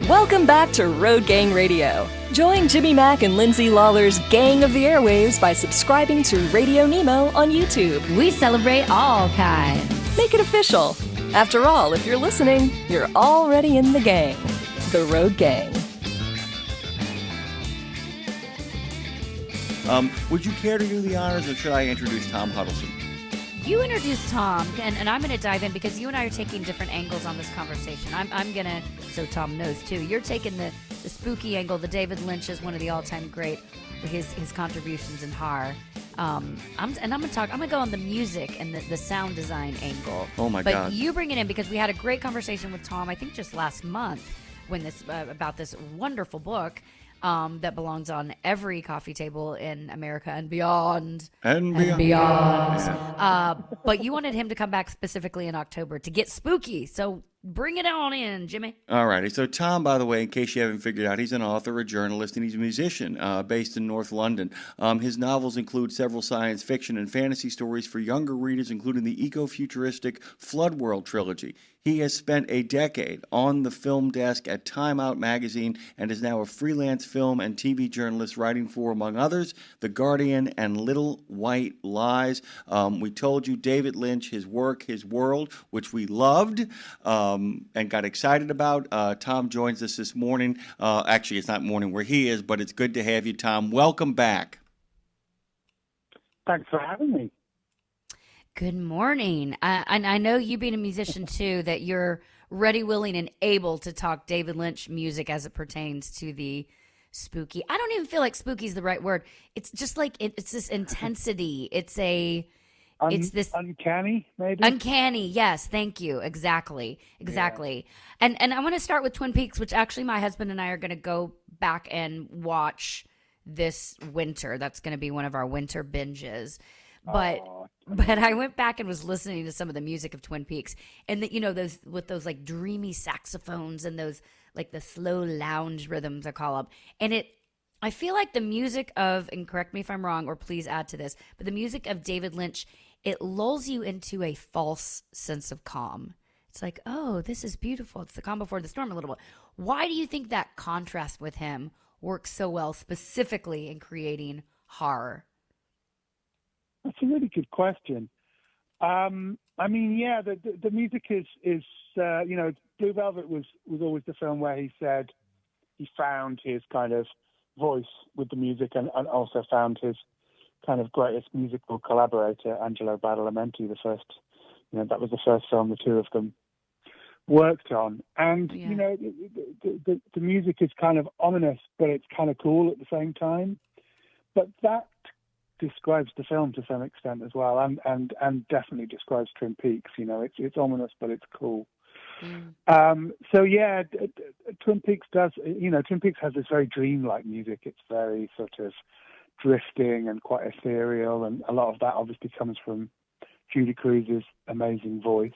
Welcome back to Road Gang Radio. Join Jimmy Mac and Lindsay Lawler's Gang of the Airwaves by subscribing to Radio Nemo on YouTube. We celebrate all kinds. Make it official. After all, if you're listening, you're already in the gang. The Road Gang. Would you care to do the honors, or should I introduce Tom Huddleston? You introduced Tom, and I'm going to dive in because you and I are taking different angles on this conversation. I'm going to, so Tom knows too, you're taking the spooky angle. The David Lynch is one of the all-time great, his contributions in horror. I'm going to go on the music and the sound design angle. Oh my God. God. But you bring it in because we had a great conversation with Tom, I think just last month, when about this wonderful book. That belongs on every coffee table in America and beyond. And beyond. Yeah. But you wanted him to come back specifically in October to get spooky. So bring it on in, Jimmy. All righty. So Tom, by the way, in case you haven't figured out, he's an author, a journalist, and he's a musician based in North London. His novels include several science fiction and fantasy stories for younger readers, including the eco-futuristic Flood World trilogy. He has spent a decade on the film desk at Time Out magazine and is now a freelance film and TV journalist writing for, among others, The Guardian and Little White Lies. We told you David Lynch, his work, his world, which we loved and got excited about. Tom joins us this morning. Actually, it's not morning where he is, but it's good to have you, Tom. Welcome back. Thanks for having me. Good morning. And I know you being a musician too, that you're ready, willing, and able to talk David Lynch music as it pertains to the spooky. I don't even feel like spooky is the right word. It's just like it's this intensity. It's this uncanny, maybe. Uncanny, yes. Thank you. Exactly. Yeah. And I want to start with Twin Peaks, which actually my husband and I are going to go back and watch this winter. That's going to be one of our winter binges. But I went back and was listening to some of the music of Twin Peaks, and those with those like dreamy saxophones and those like the slow lounge rhythms I call them. And I feel like the music of, and correct me if I'm wrong, or please add to this, but the music of David Lynch, it lulls you into a false sense of calm. It's like, oh, this is beautiful. It's the calm before the storm a little bit. Why do you think that contrast with him works so well, specifically in creating horror? That's a really good question. The music is Blue Velvet was always the film where he said he found his kind of voice with the music and also found his kind of greatest musical collaborator, Angelo Badalamenti, that was the first film the two of them worked on. And, the music is kind of ominous, but it's kind of cool at the same time. But that describes the film to some extent as well, and definitely describes Twin Peaks. It's ominous, but it's cool. Twin Peaks has this very dreamlike music. It's very sort of drifting and quite ethereal, and a lot of that obviously comes from Judy Cruz's amazing voice.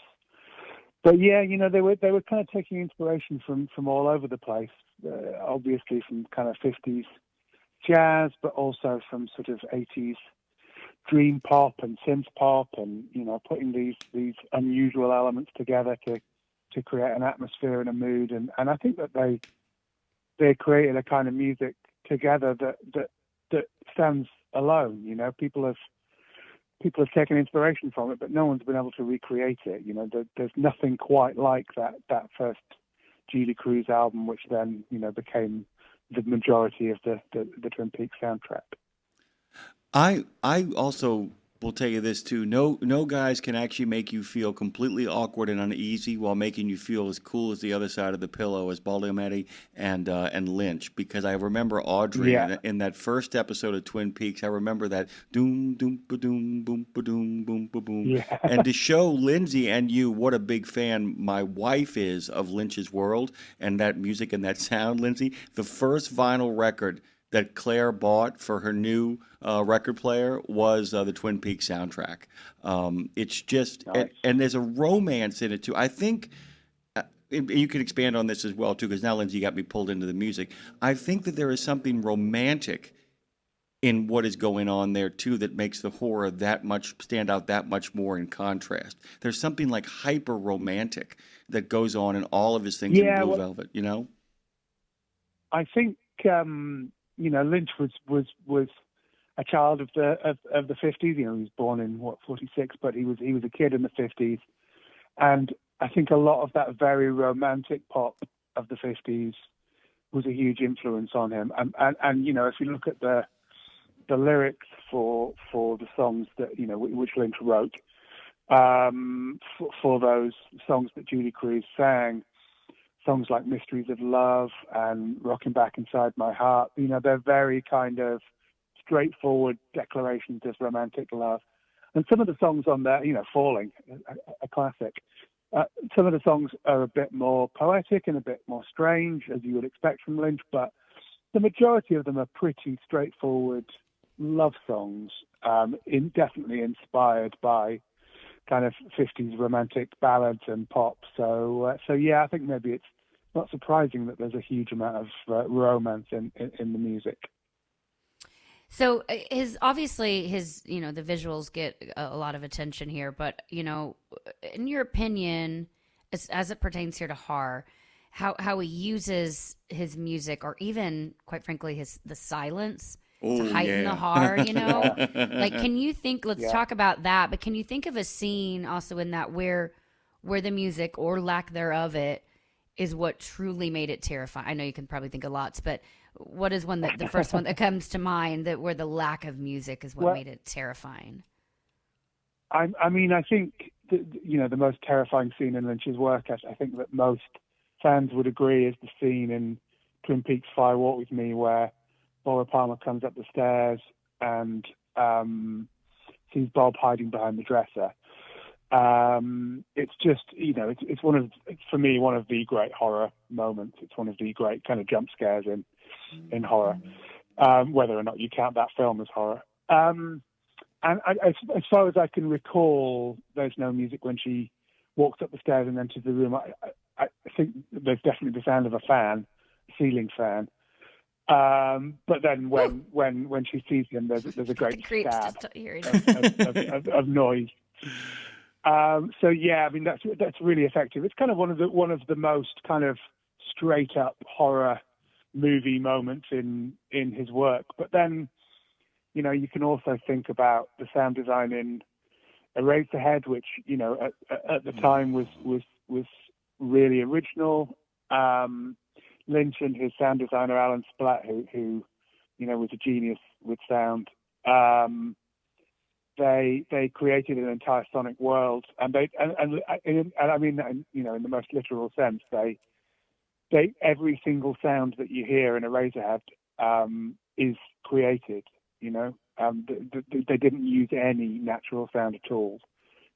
But they were kind of taking inspiration from all over the place. Obviously from kind of 50s jazz, but also from sort of 80s dream pop and synth pop, and putting these unusual elements together to create an atmosphere and a mood, and I think that they created a kind of music together that stands alone. People have taken inspiration from it, but no one's been able to recreate it. There's nothing quite like that first Judy Cruz album, which then became the majority of the Twin Peaks soundtrack. I also will tell you this too. No guys can actually make you feel completely awkward and uneasy while making you feel as cool as the other side of the pillow as Badalamenti and Lynch. Because I remember Audrey in that first episode of Twin Peaks. I remember that doom doom ba doom boom ba doom boom ba boom. Yeah. And to show Lindsay and you what a big fan my wife is of Lynch's world and that music and that sound, Lindsay, the first vinyl record that Claire bought for her new record player was the Twin Peaks soundtrack. It's just, nice. and there's a romance in it too. I think, you can expand on this as well too, because now Lindsay got me pulled into the music. I think that there is something romantic in what is going on there too that makes the horror stand out that much more in contrast. There's something like hyper romantic that goes on in all of his things in Blue Velvet, I think Lynch was a child of the 50s. He was born in 46, but he was a kid in the 50s, and I think a lot of that very romantic pop of the 50s was a huge influence on him. And if you look at the lyrics for the songs that which Lynch wrote, for those songs that Judy Cruz sang, songs like Mysteries of Love and Rocking Back Inside My Heart, they're very kind of straightforward declarations of romantic love. And some of the songs on there, Falling, a classic, some of the songs are a bit more poetic and a bit more strange, as you would expect from Lynch, but the majority of them are pretty straightforward love songs, definitely inspired by kind of 50s romantic ballads and pop. So yeah, I think maybe it's not surprising that there's a huge amount of romance in the music. So obviously his the visuals get a lot of attention here, but in your opinion, as it pertains here to horror, how he uses his music, or even quite frankly the silence, to heighten the horror, like, can you think, let's talk about that, but can you think of a scene also in that where the music, or lack thereof it, is what truly made it terrifying? I know you can probably think of lots, but what is the first one that comes to mind, that where the lack of music is what made it terrifying? I think the most terrifying scene in Lynch's work, I think that most fans would agree, is the scene in Twin Peaks Fire Walk with Me where Laura Palmer comes up the stairs and sees Bob hiding behind the dresser. It's just, it's for me one of the great horror moments. It's one of the great kind of jump scares in horror, whether or not you count that film as horror. And as far as I can recall, there's no music when she walks up the stairs and enters the room. I think there's definitely the sound of a ceiling fan. But then when she sees him, there's a great stab of noise. So yeah, that's really effective. It's kind of one of the most kind of straight up horror movie moments in his work. But then, you can also think about the sound design in Eraserhead, which at the time was really original. Lynch and his sound designer Alan Splatt, who was a genius with sound, they created an entire sonic world, and in the most literal sense, they every single sound that you hear in Eraserhead is created. They didn't use any natural sound at all.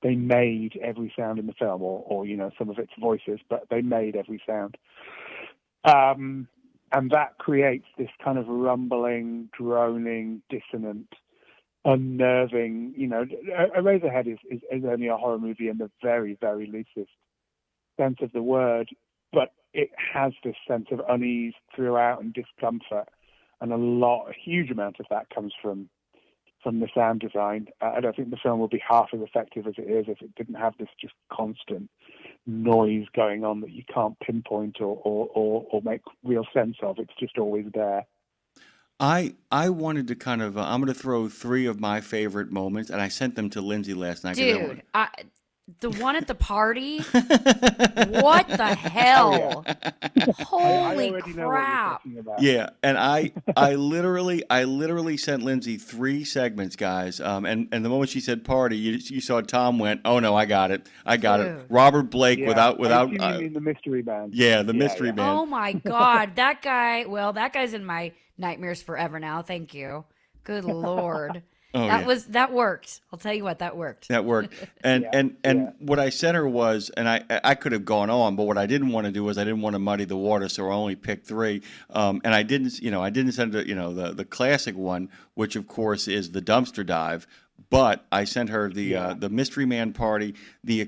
They made every sound in the film, or some of its voices, but they made every sound. And that creates this kind of rumbling, droning, dissonant, unnerving. Eraserhead is only a horror movie in the very, very loosest sense of the word, but it has this sense of unease throughout and discomfort, and a huge amount of that comes from the sound design. I don't think the film would be half as effective as it is if it didn't have this just constant noise going on that you can't pinpoint or make real sense of. It's just always there. I wanted to kind of I'm going to throw 3 of my favorite moments, and I sent them to Lindsay last night. Dude, the one at the party? What the hell? Holy crap. Yeah, and I literally sent Lindsay 3 segments, guys. And the moment she said party, you saw Tom went, "Oh no, I got it. Robert Blake without you mean the mystery band. Yeah, the mystery band. Oh my god, that guy's in my nightmares forever now. Thank you. Good Lord. That worked. I'll tell you what, that worked. That worked. And what I sent her was, and I could have gone on, but what I didn't want to do was I didn't want to muddy the water, so I only picked 3. And I didn't send her, the classic one, which of course is the dumpster dive. But I sent her the Mystery Man party, the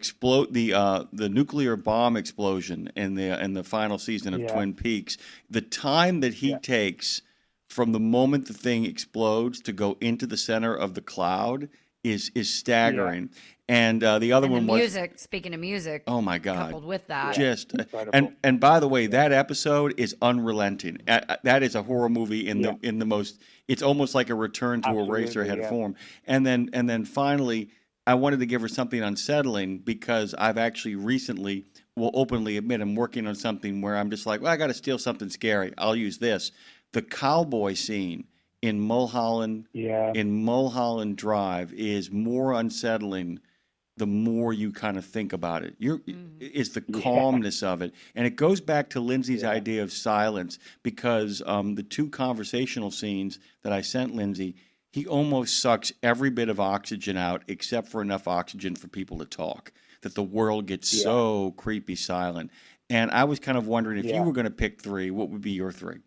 nuclear bomb explosion in the final season of Twin Peaks. The time that he takes from the moment the thing explodes to go into the center of the cloud is staggering. And the other And the one was music, speaking of music, oh my God, coupled with that. just Incredible. and by the way, that episode is unrelenting. That is a horror movie in the most. It's almost like a return to Absolutely, Eraserhead form. And then finally, I wanted to give her something unsettling because I've actually recently will openly admit I'm working on something where I'm just like, well, I got to steal something scary. I'll use this. The cowboy scene in Mulholland Drive is more unsettling the more you kind of think about it. It's the calmness of it. And it goes back to Lindsay's idea of silence because the two conversational scenes that I sent Lindsay, he almost sucks every bit of oxygen out except for enough oxygen for people to talk, that the world gets so creepy silent. And I was kind of wondering if you were going to pick three, what would be your three?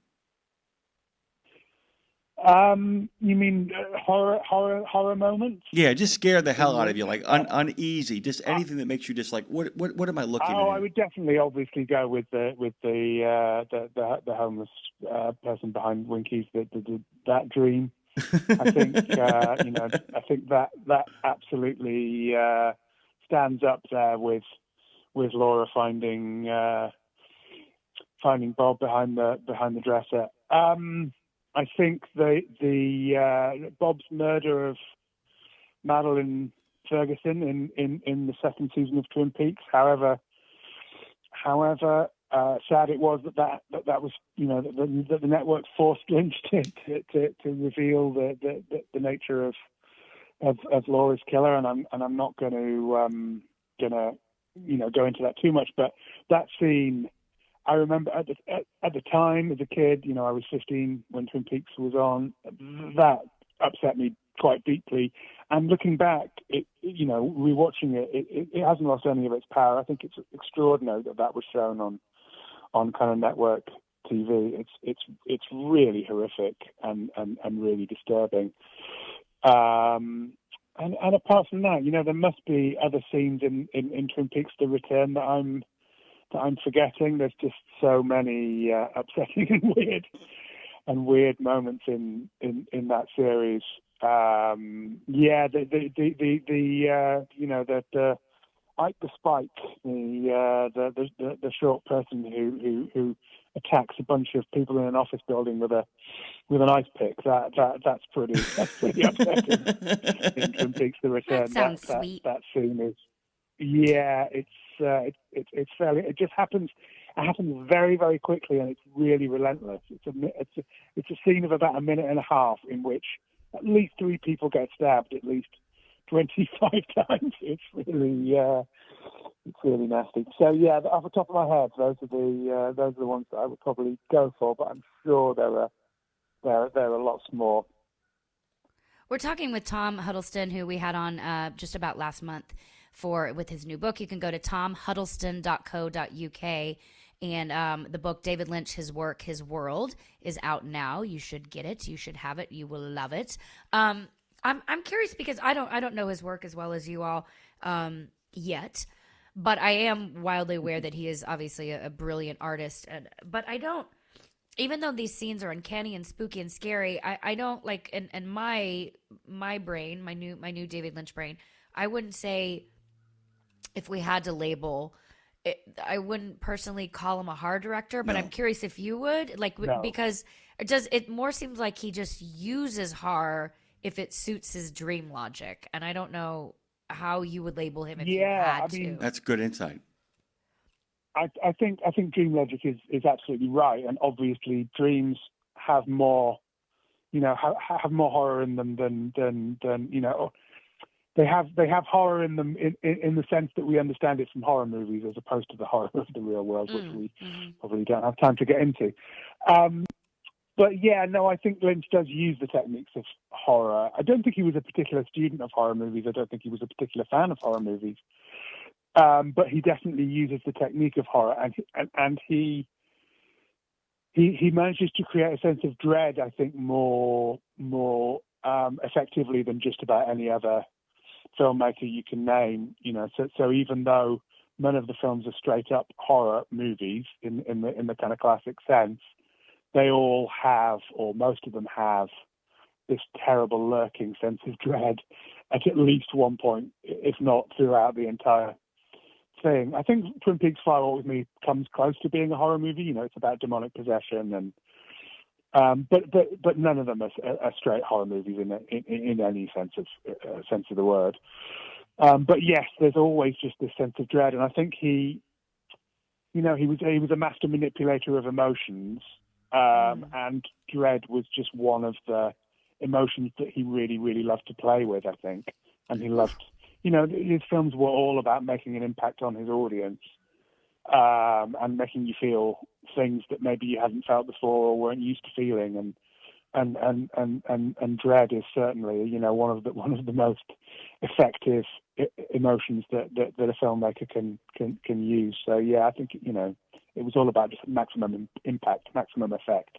You mean horror moments? Yeah, just scare the hell out of you, like uneasy, just anything that makes you just like, what am I looking at? I would definitely, obviously, go with the homeless person behind Winky's, that dream. I think I think that absolutely stands up there with Laura finding Bob behind the dresser. I think the Bob's murder of Madeline Ferguson in the second season of Twin Peaks. However, sad it was that was that the network forced Lynch to reveal the nature of Laura's killer, and I'm not going to go into that too much, but that scene. I remember at the time as a kid, I was 15 when Twin Peaks was on. That upset me quite deeply. And looking back, rewatching it hasn't lost any of its power. I think it's extraordinary that was shown on kind of network TV. It's really horrific and really disturbing. And apart from that, there must be other scenes in Twin Peaks: The Return that I'm forgetting. There's just so many upsetting and weird moments in that series. Ike the Spike, the short person who attacks a bunch of people in an office building with an ice pick. That's pretty upsetting. In Twin Peaks: The Return. That sounds sweet. That scene is. It's fairly. It just happens. It happens very, very quickly, and it's really relentless. It's a scene of about a minute and a half in which at least 3 people get stabbed at least 25 times. It's really nasty. So off the top of my head, those are the ones that I would probably go for. But I'm sure there are lots more. We're talking with Tom Huddleston, who we had on just about last month with his new book. You can go to tomhuddleston.co.uk, and the book David Lynch, His Work, His World is out now. You should get it. You should have it. You will love it. I'm curious because I don't know his work as well as you all yet, but I am wildly aware that he is obviously a brilliant artist. But I don't. Even though these scenes are uncanny and spooky and scary, I don't like in my brain, my new David Lynch brain, I wouldn't say, if we had to label it, I wouldn't personally call him a horror director, but I'm curious if you would, because it more seems like he just uses horror if it suits his dream logic, and I don't know how you would label him if you had to. That's good insight. I think dream logic is absolutely right, and obviously dreams have more, have more horror in them than they have horror in them in the sense that we understand it from horror movies as opposed to the horror of the real world, which we probably don't have time to get into. But I think Lynch does use the techniques of horror. I don't think he was a particular student of horror movies. I don't think he was a particular fan of horror movies. But he definitely uses the technique of horror, and he manages to create a sense of dread, I think, more effectively than just about any other filmmaker you can name. So even though none of the films are straight up horror movies in the kind of classic sense, they all have, or most of them have, this terrible lurking sense of dread at least one point, if not throughout the entire thing. I think Twin Peaks Fire Walk with Me comes close to being a horror movie. You know, it's about demonic possession, and but none of them are straight horror movies in any sense of the word. But yes, there's always just this sense of dread, and I think he was a master manipulator of emotions, and dread was just one of the emotions that he really, really loved to play with, I think. And he loved, his films were all about making an impact on his audience, and making you feel things that maybe you hadn't felt before or weren't used to feeling. And dread is certainly, one of the most effective emotions that a filmmaker can use. So yeah, I think it was all about just maximum impact, maximum effect.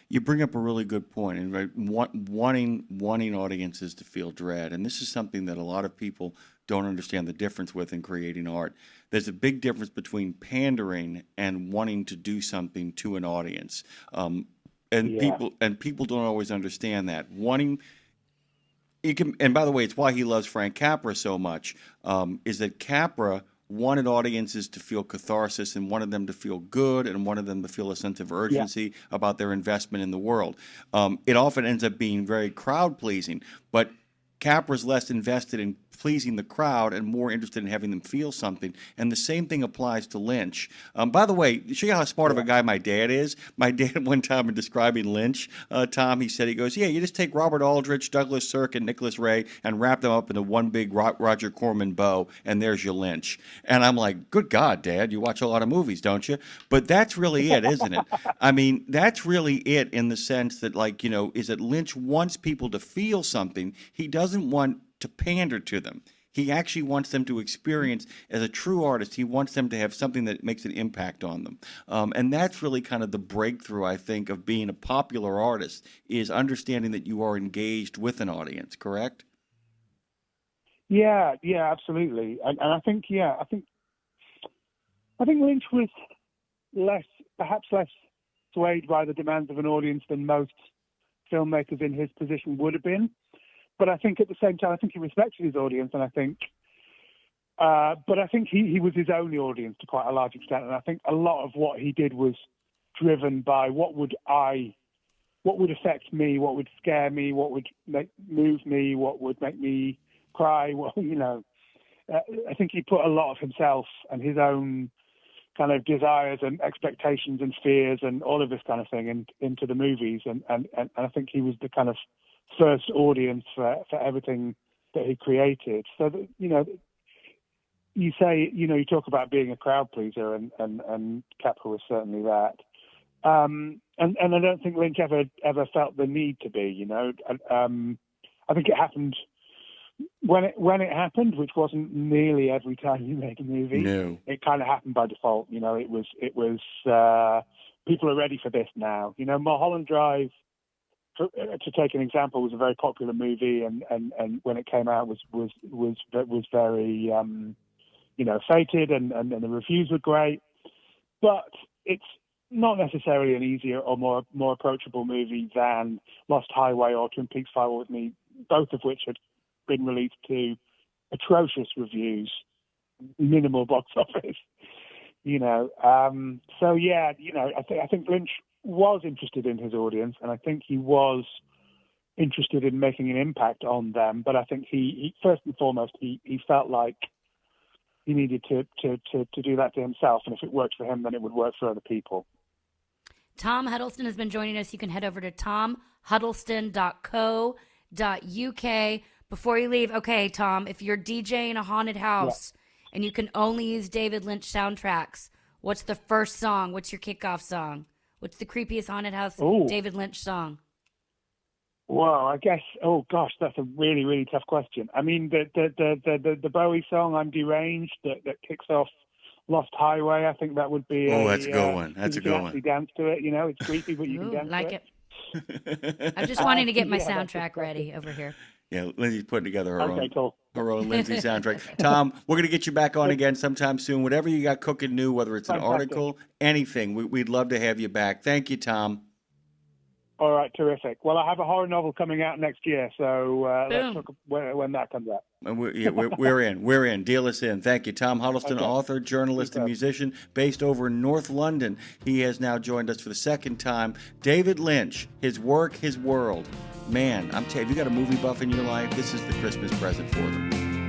You bring up a really good point, and right, wanting audiences to feel dread, and this is something that a lot of people don't understand the difference with in creating art. There's a big difference between pandering and wanting to do something to an audience, people don't always understand that. And by the way, it's why he loves Frank Capra so much. Is that Capra wanted audiences to feel catharsis and wanted them to feel good and wanted them to feel a sense of urgency about their investment in the world. It often ends up being very crowd-pleasing, but Capra's less invested in pleasing the crowd and more interested in having them feel something. And the same thing applies to Lynch. By the way, show you how smart of a guy my dad is. My dad, one time in describing Lynch, Tom, he goes, you just take Robert Aldrich, Douglas Sirk, and Nicholas Ray and wrap them up into one big Roger Corman bow, and there's your Lynch. And I'm like, good God, Dad, you watch a lot of movies, don't you? But that's really it, isn't it? I mean, that's really it in the sense that, is that Lynch wants people to feel something. He doesn't want to pander to them. He actually wants them to experience, as a true artist, he wants them to have something that makes an impact on them. And that's really kind of the breakthrough, I think, of being a popular artist, is understanding that you are engaged with an audience, correct? Yeah, absolutely. And I think Lynch was perhaps less swayed by the demands of an audience than most filmmakers in his position would have been. But I think at the same time, I think he respected his audience, and I think he was his only audience to quite a large extent. And I think a lot of what he did was driven by what would affect me, what would scare me, what would move me, what would make me cry. I think he put a lot of himself and his own kind of desires and expectations and fears and all of this kind of thing into the movies. And I think he was the kind of first audience for everything that he created. So that, you say, you talk about being a crowd pleaser, and Capra was certainly that. And I don't think Lynch ever felt the need to be. I think it happened when it happened, which wasn't nearly every time you made a movie. No. It kind of happened by default. It was people are ready for this now. Mulholland Drive, to take an example, was a very popular movie, and when it came out was very feted, and the reviews were great. But it's not necessarily an easier or more approachable movie than Lost Highway or Twin Peaks Fire Walk with Me, both of which had been released to atrocious reviews, minimal box office. So yeah, I think Lynch was interested in his audience, and I think he was interested in making an impact on them. But I think he first and foremost, he felt like he needed to do that to himself, and if it worked for him, then it would work for other people. Tom Huddleston has been joining us. You can head over to tomhuddleston.co.uk. Before you leave, okay, Tom, if you're DJing a haunted house and you can only use David Lynch soundtracks, what's the first song? What's your kickoff song? What's the creepiest haunted house David Lynch song? Well, I guess. Oh gosh, that's a really, really tough question. I mean, the Bowie song "I'm Deranged" that kicks off Lost Highway. I think that would be. That's a good one. That's a good one. You dance to it. It's creepy, but you can dance like to it. I'm just wanting to get my soundtrack ready over here. Yeah, Lindsay's putting together her cool. own Lindsay soundtrack. Tom, we're going to get you back on again sometime soon. Whatever you got cooking new, whether it's an article, anything, we'd love to have you back. Thank you, Tom. All right, terrific. Well, I have a horror novel coming out next year, so let's talk when that comes out. And we're in. Deal us in. Thank you. Tom Huddleston, Okay. author, journalist, and musician based over in North London. He has now joined us for the second time. David Lynch, his work, his world. Man, I'm telling you, if you got a movie buff in your life, this is the Christmas present for them.